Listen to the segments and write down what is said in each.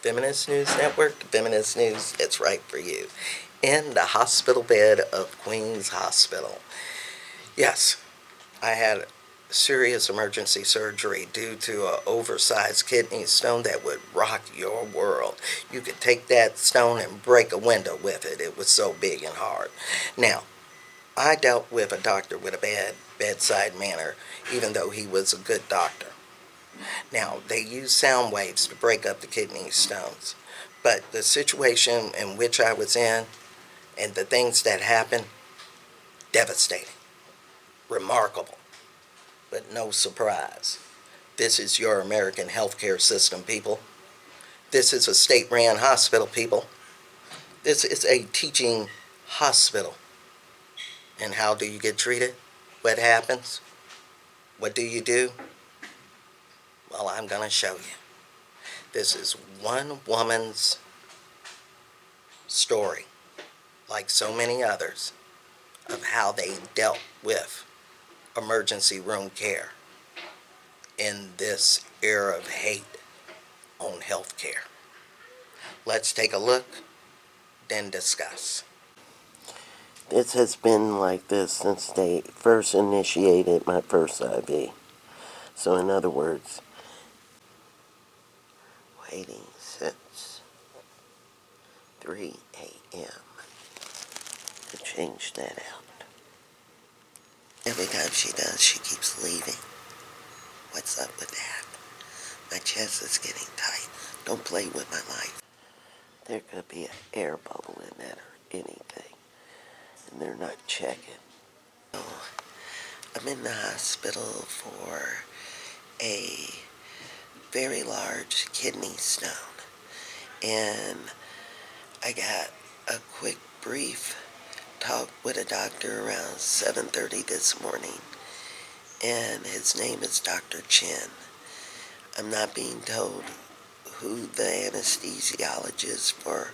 Feminist News Network, the Feminist News that's right for you. In the hospital bed of Queens Hospital. Yes, I had serious emergency surgery due to an oversized kidney stone that would rock your world. You could take that stone and break a window with it. It was so big and hard. Now, I dealt with a doctor with a bad bedside manner, even though he was a good doctor. Now, they use sound waves to break up the kidney stones. But the situation in which I was in and the things that happened, devastating, remarkable, but no surprise. This is your American healthcare system, people. This is a state-run hospital, people. This is a teaching hospital. And how do you get treated? What happens? What do you do? Well, I'm going to show you. This is one woman's story, like so many others, of how they dealt with emergency room care in this era of hate on health care. Let's take a look, then discuss. This has been like this since they first initiated my first IV. So in other words, waiting since 3 a.m. to change that out. Every time she does, she keeps leaving. What's up with that? My chest is getting tight. Don't play with my life. There could be an air bubble in that or anything, and they're not checking. So, I'm in the hospital for a very large kidney stone, and I got a quick brief talk with a doctor around 7:30 this morning, and his name is Dr. Chen. I'm not being told who the anesthesiologist for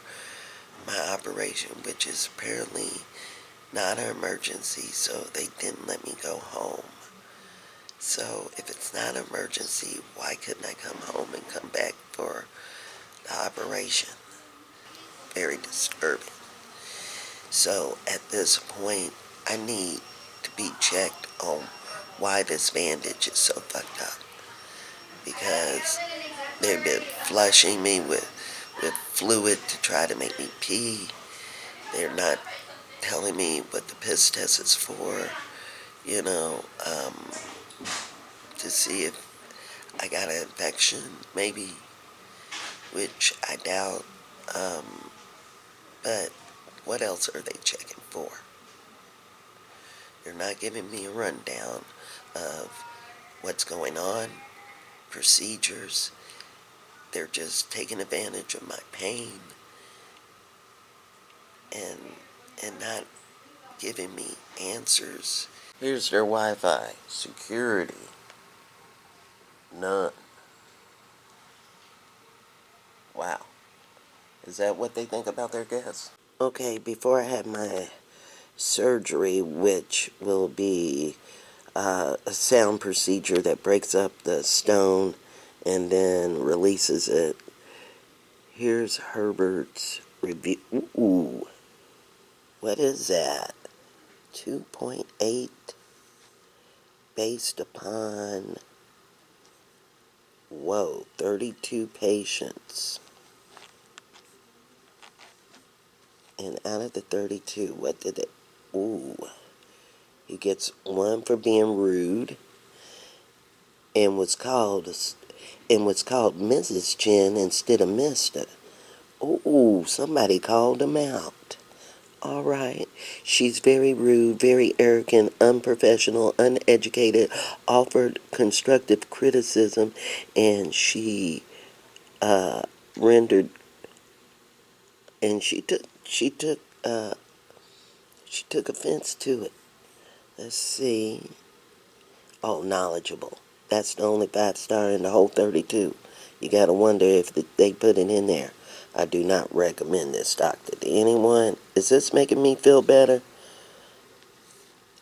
my operation, which is apparently not an emergency, so they didn't let me go home. So if it's not an emergency, why couldn't I come home and come back for the operation? Very disturbing. So at this point, I need to be checked on why this bandage is so fucked up. Because they've been flushing me with fluid to try to make me pee. They're not telling me what the piss test is for, to see if I got an infection, maybe, which I doubt. But what else are they checking for? They're not giving me a rundown of what's going on, procedures. They're just taking advantage of my pain and not giving me answers. Here's their Wi-Fi. Security. None. Wow. Is that what they think about their guests? Okay, before I have my surgery, which will be a sound procedure that breaks up the stone and then releases it, here's Herbert's review. Ooh, what is that? 2.8 based upon, 32 patients. And out of the 32, what did it? Ooh. He gets 1 for being rude, and was called Mrs. Chen instead of Mr. Ooh, somebody called him out. All right. She's very rude, very arrogant, unprofessional, uneducated, offered constructive criticism, and she rendered, and she took offense to it. Let's see. Oh, knowledgeable. That's the only 5-star in the whole 32. You gotta wonder if they put it in there. I do not recommend this doctor to anyone. Is this making me feel better?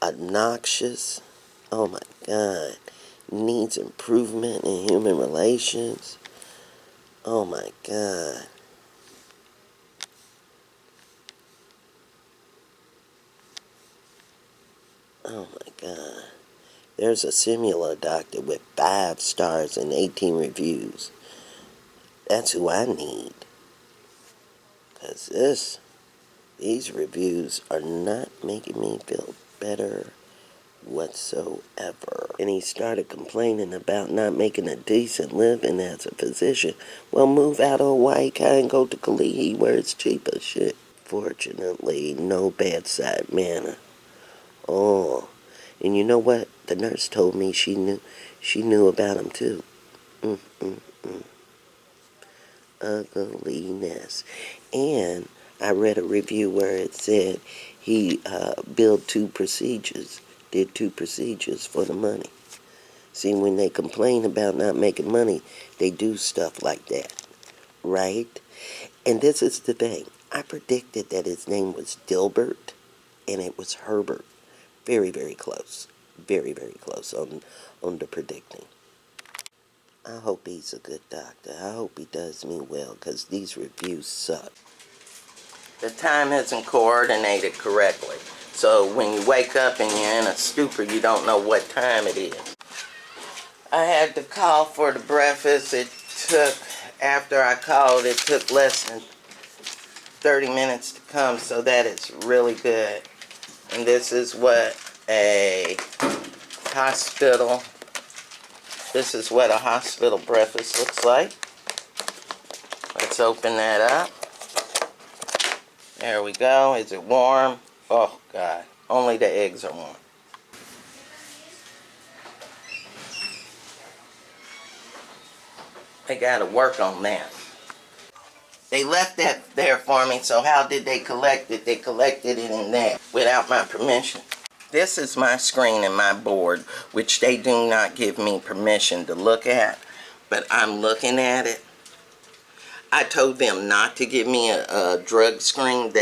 Obnoxious. Oh my God. Needs improvement in human relations. Oh my God. Oh my God. There's a similar doctor with 5 stars and 18 reviews. That's who I need. Because these reviews are not making me feel better whatsoever. And he started complaining about not making a decent living as a physician. Well, move out of Hawaii and go to Kalihi where it's cheap as shit. Fortunately, no bedside manner. Oh, and you know what? The nurse told me she knew about him too. Mm, mm, mm. Ugliness. And I read a review where it said he did 2 procedures for the money. See, when they complain about not making money, they do stuff like that, right? And this is the thing. I predicted that his name was Dilbert, and it was Herbert. Very, very close. Very, very close on the predicting. I hope he's a good doctor. I hope he does me well, because these reviews suck. The time isn't coordinated correctly. So when you wake up and you're in a stupor, you don't know what time it is. I had to call for the breakfast. After I called, it took less than 30 minutes to come, so that is really good. And this is what a hospital, breakfast looks like. Let's open that up. There we go. Is it warm? Oh, God. Only the eggs are warm. They gotta work on that. They left that there for me, so how did they collect it? They collected it in there without my permission. This is my screen and my board, which they do not give me permission to look at, but I'm looking at it. I told them not to give me a drug screen.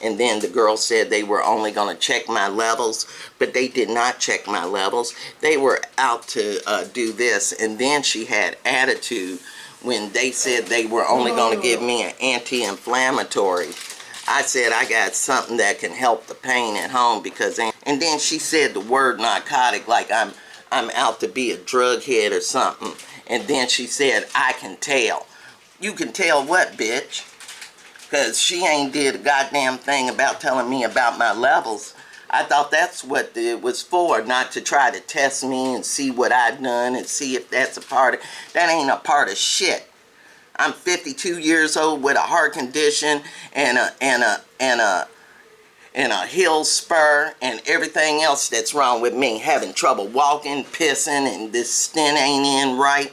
And then the girl said they were only going to check my levels, but they did not check my levels. They were out to do this, and then she had attitude when they said they were only going to give me an anti-inflammatory. I said I got something that can help the pain at home and then she said the word narcotic like I'm out to be a drug head or something. And then she said I can tell. You can tell what, bitch? Because she ain't did a goddamn thing about telling me about my levels. I thought that's what it was for, not to try to test me and see what I've done and see if that's a part of. That ain't a part of shit. I'm 52 years old with a heart condition and a heel spur and everything else that's wrong with me. Having trouble walking, pissing, and this stint ain't in right.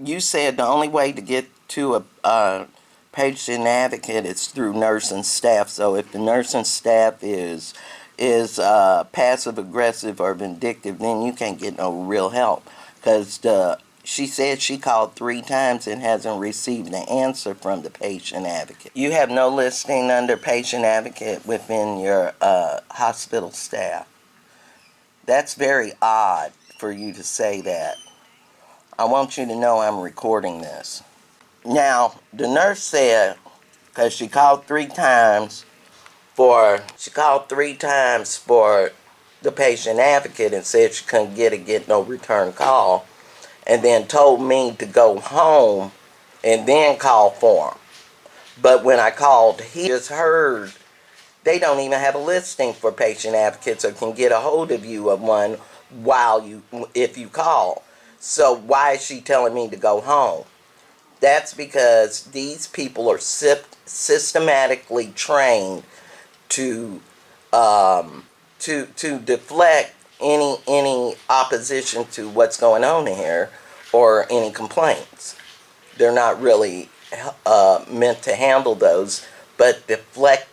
You said the only way to get to a patient advocate is through nursing staff. So if the nursing staff is passive aggressive or vindictive, then you can't get no real help. Because she said she called 3 times and hasn't received an answer from the patient advocate. You have no listing under patient advocate within your hospital staff. That's very odd for you to say that. I want you to know I'm recording this. Now, the nurse said, because she called 3 times for the patient advocate and said she couldn't get no return call, and then told me to go home and then call for him. But when I called, he just heard they don't even have a listing for patient advocates or can get a hold of you of one if you call. So why is she telling me to go home? That's because these people are systematically trained to deflect any opposition to what's going on here or any complaints. They're not really meant to handle those, but deflect.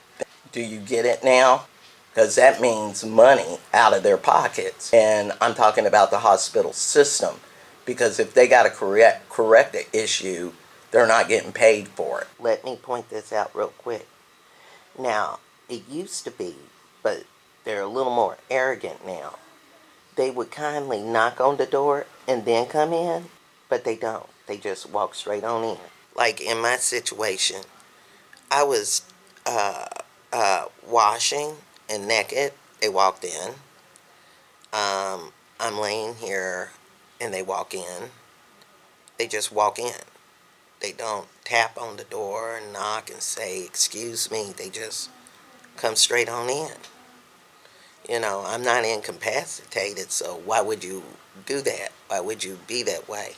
Do you get it now? Because that means money out of their pockets. And I'm talking about the hospital system. Because if they got to correct the issue, they're not getting paid for it. Let me point this out real quick. Now, it used to be, but they're a little more arrogant now. They would kindly knock on the door and then come in, but they don't. They just walk straight on in. Like in my situation, I was washing and naked. They walked in. I'm laying here and they walk in. They just walk in. They don't tap on the door and knock and say, excuse me. They just come straight on in. You know, I'm not incapacitated, so why would you do that? Why would you be that way?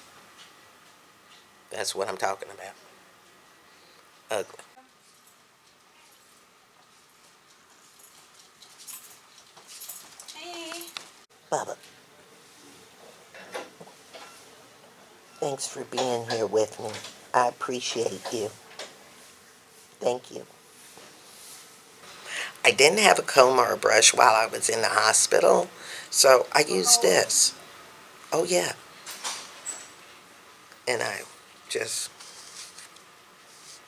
That's what I'm talking about. Ugly. Hey. Bubba, thanks for being here with me. I appreciate you. Thank you. I didn't have a comb or a brush while I was in the hospital, so I used this. Oh, yeah. And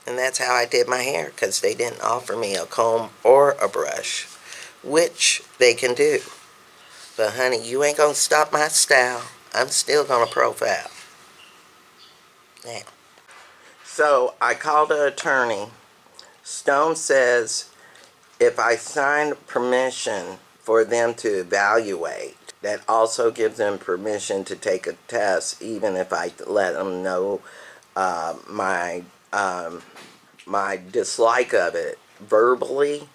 and that's how I did my hair, because they didn't offer me a comb or a brush, which they can do. But honey, you ain't gonna stop my style. I'm still gonna profile. Now. So I called an attorney. Stone says if I sign permission for them to evaluate, that also gives them permission to take a test, even if I let them know my my dislike of it verbally.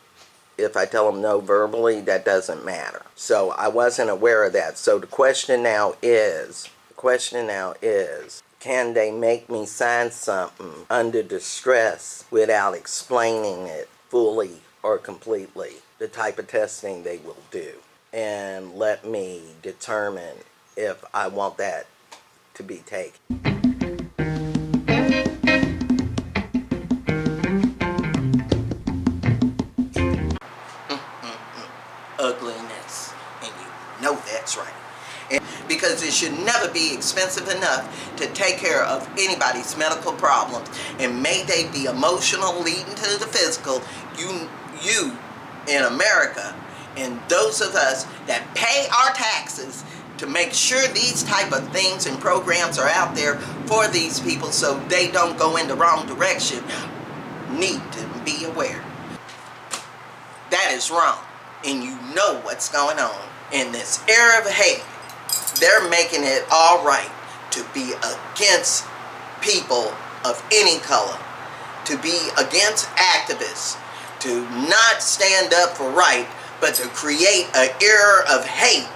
If I tell them no verbally, that doesn't matter. So I wasn't aware of that. So the question now is, can they make me sign something under distress without explaining it fully or completely, the type of testing they will do, and let me determine if I want that to be taken. Ugliness, and you know that's right. And because it should never be expensive enough to take care of anybody's medical problems, and may they be emotional leading to the physical. You in America, and those of us that pay our taxes to make sure these type of things and programs are out there for these people so they don't go in the wrong direction, need to be aware. That is wrong. And you know what's going on. In this era of hate, they're making it all right to be against people of any color, to be against activists, to not stand up for right, but to create an era of hate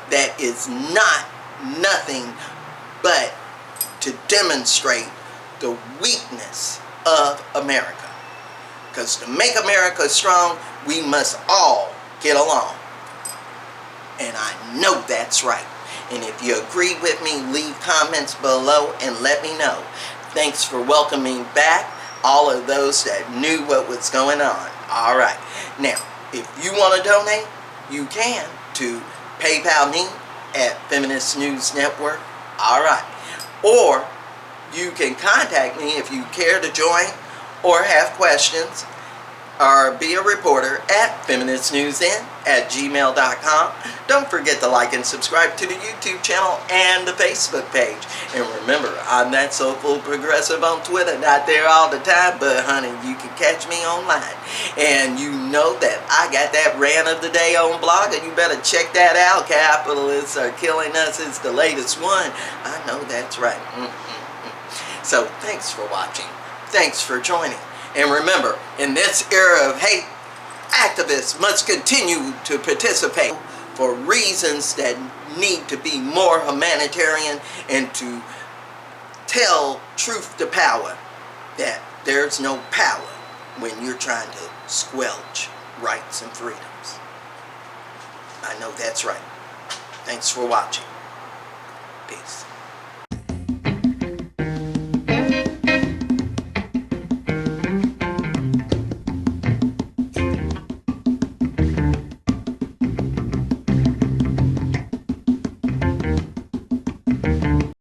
that is nothing but to demonstrate the weakness of America. Because to make America strong, we must all get along. And I know that's right. And if you agree with me, leave comments below and let me know. Thanks for welcoming back all of those that knew what was going on. Alright. Now, if you want to donate, you can to PayPal me at Feminist News Network. Alright. Or you can contact me if you care to join or have questions, or be a reporter at FeministNewsN@gmail.com. Don't forget to like and subscribe to the YouTube channel and the Facebook page. And remember, I'm that Soulful Progressive on Twitter. Not there all the time, but honey, you can catch me online. And you know that I got that rant of the day on blog, and you better check that out. Capitalists are killing us. It's the latest one. I know that's right. So thanks for watching. Thanks for joining. And remember, in this era of hate, activists must continue to participate for reasons that need to be more humanitarian, and to tell truth to power, that there's no power when you're trying to squelch rights and freedoms. I know that's right. Thanks for watching. Peace.